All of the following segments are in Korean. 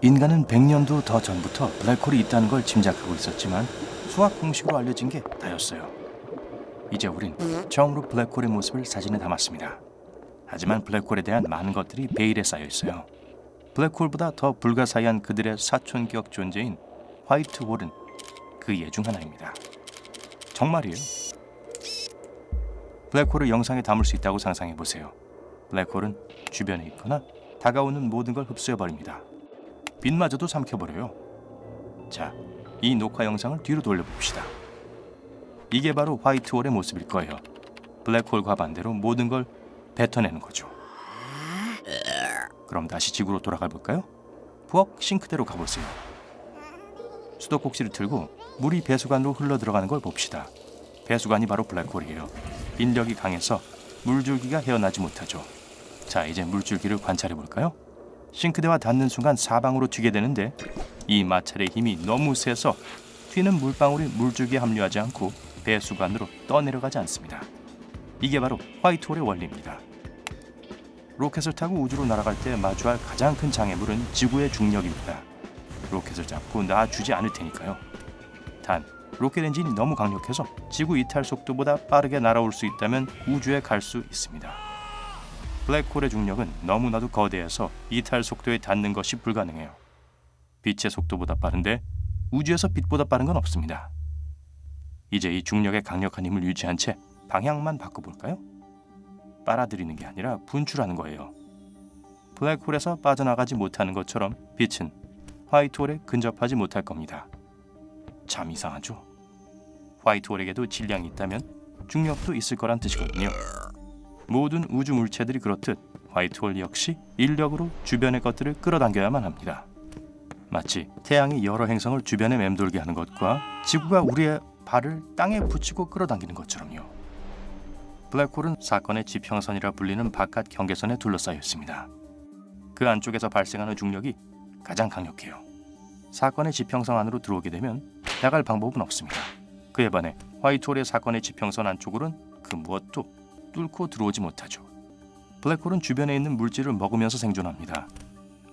인간은 100년도 더 전부터 블랙홀이 있다는 걸 짐작하고 있었지만 수학 공식으로 알려진 게 다였어요. 이제 우린 처음으로 블랙홀의 모습을 사진에 담았습니다. 하지만 블랙홀에 대한 많은 것들이 베일에 쌓여 있어요. 블랙홀보다 더 불가사의한 그들의 사촌격 존재인 화이트홀은 그 예 중 하나입니다. 정말이에요. 블랙홀을 영상에 담을 수 있다고 상상해보세요. 블랙홀은 주변에 있거나 다가오는 모든 걸 흡수해버립니다. 빛마저도 삼켜버려요. 자, 이 녹화 영상을 뒤로 돌려봅시다. 이게 바로 화이트홀의 모습일 거예요. 블랙홀과 반대로 모든 걸 뱉어내는 거죠. 그럼 다시 지구로 돌아가 볼까요? 부엌 싱크대로 가보세요. 수도꼭지를 틀고 물이 배수관으로 흘러들어가는 걸 봅시다. 배수관이 바로 블랙홀이에요. 인력이 강해서 물줄기가 헤어나지 못하죠. 자, 이제 물줄기를 관찰해 볼까요? 싱크대와 닿는 순간 사방으로 튀게 되는데 이 마찰의 힘이 너무 세서 튀는 물방울이 물줄기에 합류하지 않고 배수관으로 떠내려가지 않습니다. 이게 바로 화이트홀의 원리입니다. 로켓을 타고 우주로 날아갈 때 마주할 가장 큰 장애물은 지구의 중력입니다. 로켓을 잡고 놔주지 않을 테니까요. 단, 로켓 엔진이 너무 강력해서 지구 이탈 속도보다 빠르게 날아올 수 있다면 우주에 갈 수 있습니다. 블랙홀의 중력은 너무나도 거대해서 이탈 속도에 닿는 것이 불가능해요. 빛의 속도보다 빠른데 우주에서 빛보다 빠른 건 없습니다. 이제 이 중력의 강력한 힘을 유지한 채 방향만 바꿔볼까요? 빨아들이는 게 아니라 분출하는 거예요. 블랙홀에서 빠져나가지 못하는 것처럼 빛은 화이트홀에 근접하지 못할 겁니다. 참 이상하죠? 화이트홀에게도 질량이 있다면 중력도 있을 거란 뜻이거든요. 모든 우주 물체들이 그렇듯 화이트홀 역시 인력으로 주변의 것들을 끌어당겨야만 합니다. 마치 태양이 여러 행성을 주변에 맴돌게 하는 것과 지구가 우리의 발을 땅에 붙이고 끌어당기는 것처럼요. 블랙홀은 사건의 지평선이라 불리는 바깥 경계선에 둘러싸여 있습니다. 그 안쪽에서 발생하는 중력이 가장 강력해요. 사건의 지평선 안으로 들어오게 되면 나갈 방법은 없습니다. 그에 반해 화이트홀의 사건의 지평선 안쪽으로는 그 무엇도 뚫고 들어오지 못하죠. 블랙홀은 주변에 있는 물질을 먹으면서 생존합니다.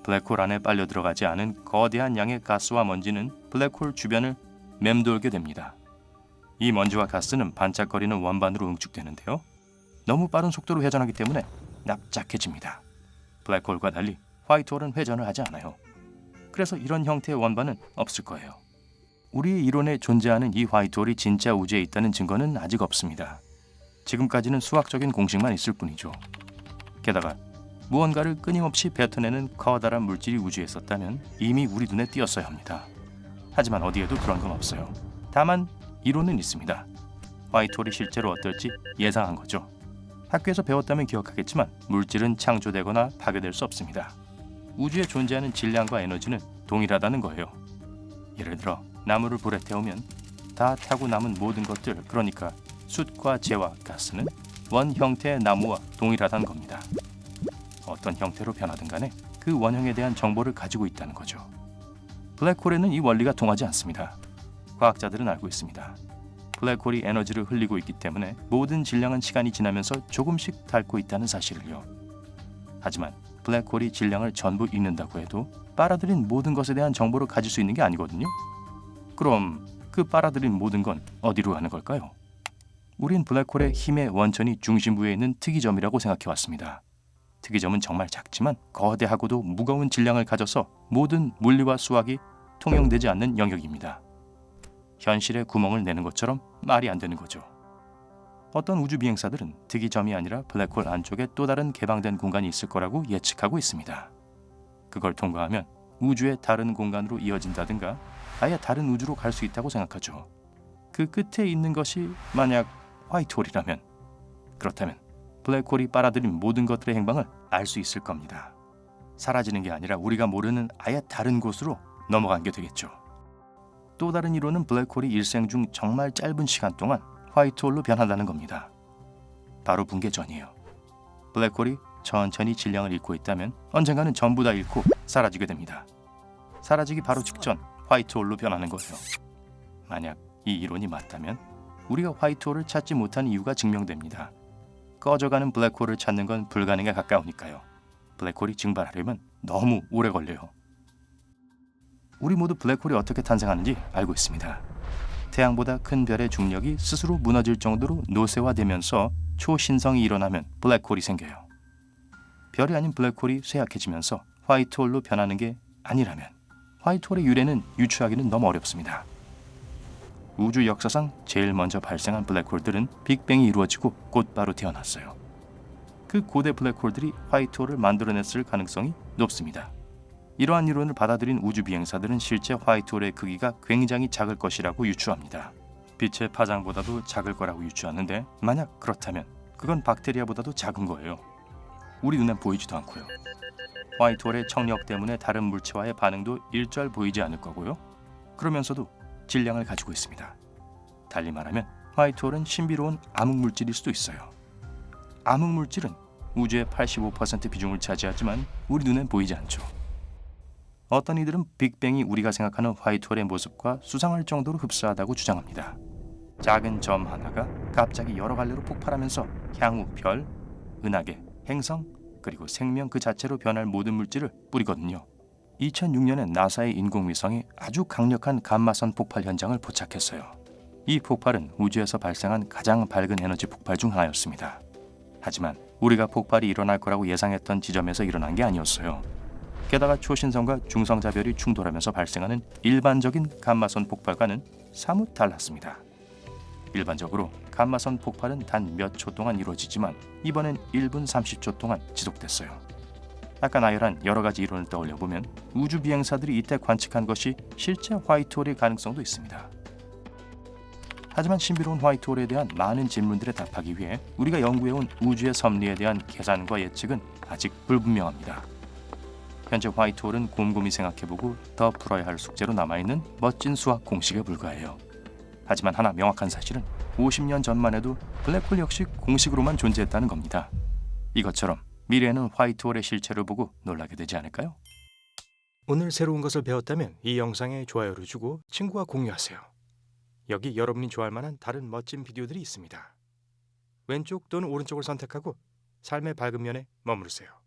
블랙홀 안에 빨려 들어가지 않은 거대한 양의 가스와 먼지는 블랙홀 주변을 맴돌게 됩니다. 이 먼지와 가스는 반짝거리는 원반으로 응축되는데요. 너무 빠른 속도로 회전하기 때문에 납작해집니다. 블랙홀과 달리 화이트홀은 회전을 하지 않아요. 그래서 이런 형태의 원반은 없을 거예요. 우리 이론에 존재하는 이 화이트홀이 진짜 우주에 있다는 증거는 아직 없습니다. 지금까지는 수학적인 공식만 있을 뿐이죠. 게다가 무언가를 끊임없이 뱉어내는 커다란 물질이 우주에 있었다면 이미 우리 눈에 띄었어야 합니다. 하지만 어디에도 그런 건 없어요. 다만 이론은 있습니다. 화이트홀이 실제로 어떨지 예상한 거죠. 학교에서 배웠다면 기억하겠지만 물질은 창조되거나 파괴될 수 없습니다. 우주에 존재하는 질량과 에너지는 동일하다는 거예요. 예를 들어 나무를 불에 태우면 다 타고 남은 모든 것들, 그러니까 숯과 재와 가스는 원 형태의 나무와 동일하다는 겁니다. 어떤 형태로 변하든 간에 그 원형에 대한 정보를 가지고 있다는 거죠. 블랙홀에는 이 원리가 통하지 않습니다. 과학자들은 알고 있습니다. 블랙홀이 에너지를 흘리고 있기 때문에 모든 질량은 시간이 지나면서 조금씩 닳고 있다는 사실을요. 하지만 블랙홀이 질량을 전부 잃는다고 해도 빨아들인 모든 것에 대한 정보를 가질 수 있는 게 아니거든요. 그럼 그 빨아들인 모든 건 어디로 가는 걸까요? 우린 블랙홀의 힘의 원천이 중심부에 있는 특이점이라고 생각해왔습니다. 특이점은 정말 작지만 거대하고도 무거운 질량을 가져서 모든 물리와 수학이 통용되지 않는 영역입니다. 현실에 구멍을 내는 것처럼 말이 안 되는 거죠. 어떤 우주 비행사들은 특이점이 아니라 블랙홀 안쪽에 또 다른 개방된 공간이 있을 거라고 예측하고 있습니다. 그걸 통과하면 우주의 다른 공간으로 이어진다든가 아예 다른 우주로 갈 수 있다고 생각하죠. 그 끝에 있는 것이 만약 화이트홀이라면, 그렇다면 블랙홀이 빨아들인 모든 것들의 행방을 알 수 있을 겁니다. 사라지는 게 아니라 우리가 모르는 아예 다른 곳으로 넘어간 게 되겠죠. 또 다른 이론은 블랙홀이 일생 중 정말 짧은 시간 동안 화이트홀로 변한다는 겁니다. 바로 붕괴 전이에요. 블랙홀이 천천히 질량을 잃고 있다면 언젠가는 전부 다 잃고 사라지게 됩니다. 사라지기 바로 직전 화이트홀로 변하는 거예요. 만약 이 이론이 맞다면 우리가 화이트홀을 찾지 못한 이유가 증명됩니다. 꺼져가는 블랙홀을 찾는 건 불가능에 가까우니까요. 블랙홀이 증발하려면 너무 오래 걸려요. 우리 모두 블랙홀이 어떻게 탄생하는지 알고 있습니다. 태양보다 큰 별의 중력이 스스로 무너질 정도로 노쇠화되면서 초신성이 일어나면 블랙홀이 생겨요. 별이 아닌 블랙홀이 쇠약해지면서 화이트홀로 변하는 게 아니라면 화이트홀의 유래는 유추하기는 너무 어렵습니다. 우주 역사상 제일 먼저 발생한 블랙홀들은 빅뱅이 이루어지고 곧바로 태어났어요. 그 고대 블랙홀들이 화이트홀을 만들어냈을 가능성이 높습니다. 이러한 이론을 받아들인 우주 비행사들은 실제 화이트홀의 크기가 굉장히 작을 것이라고 유추합니다. 빛의 파장보다도 작을 거라고 유추하는데 만약 그렇다면 그건 박테리아보다도 작은 거예요. 우리 눈엔 보이지도 않고요. 화이트홀의 청력 때문에 다른 물체와의 반응도 일절 보이지 않을 거고요. 그러면서도 질량을 가지고 있습니다. 달리 말하면 화이트홀은 신비로운 암흑물질일 수도 있어요. 암흑물질은 우주의 85% 비중을 차지하지만 우리 눈엔 보이지 않죠. 어떤 이들은 빅뱅이 우리가 생각하는 화이트홀의 모습과 수상할 정도로 흡사하다고 주장합니다. 작은 점 하나가 갑자기 여러 갈래로 폭발하면서 향후 별, 은하계, 행성, 그리고 생명 그 자체로 변할 모든 물질을 뿌리거든요. 2006년에 나사의 인공위성이 아주 강력한 감마선 폭발 현장을 포착했어요. 이 폭발은 우주에서 발생한 가장 밝은 에너지 폭발 중 하나였습니다. 하지만 우리가 폭발이 일어날 거라고 예상했던 지점에서 일어난 게 아니었어요. 게다가 초신성과 중성자별이 충돌하면서 발생하는 일반적인 감마선 폭발과는 사뭇 달랐습니다. 일반적으로 감마선 폭발은 단 몇 초 동안 이루어지지만 이번엔 1분 30초 동안 지속됐어요. 아까 나열한 여러 가지 이론을 떠올려 보면 우주 비행사들이 이때 관측한 것이 실제 화이트홀일 가능성도 있습니다. 하지만 신비로운 화이트홀에 대한 많은 질문들에 답하기 위해 우리가 연구해온 우주의 섭리에 대한 계산과 예측은 아직 불분명합니다. 현재 화이트홀은 곰곰이 생각해보고 더 풀어야 할 숙제로 남아있는 멋진 수학 공식에 불과해요. 하지만 하나 명확한 사실은 50년 전만 해도 블랙홀 역시 공식으로만 존재했다는 겁니다. 이것처럼 미래에는 화이트홀의 실체를 보고 놀라게 되지 않을까요? 오늘 새로운 것을 배웠다면 이 영상에 좋아요를 주고 친구와 공유하세요. 여기 여러분이 좋아할 만한 다른 멋진 비디오들이 있습니다. 왼쪽 또는 오른쪽을 선택하고 삶의 밝은 면에 머무르세요.